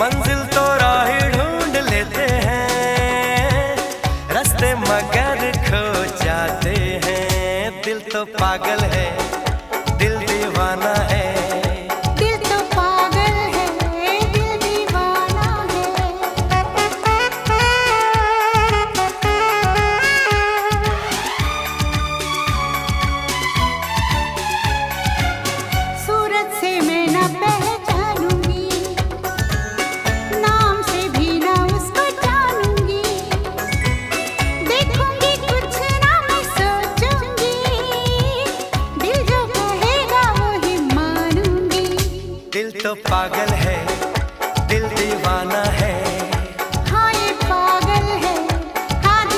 मंजिल तो राह ढूंढ लेते हैं, रास्ते मगर खो जाते हैं। दिल तो पागल है, दिल दीवाना है। दिल तो पागल है, दिल दीवाना है। सूरत से मैं न पहचानूंगी, नाम से भी न उसको जानूंगी। देखूंगी कुछ ना मैं सोचूंगी, दिल जो कहेगा वो ही मानूंगी। दिल तो पागल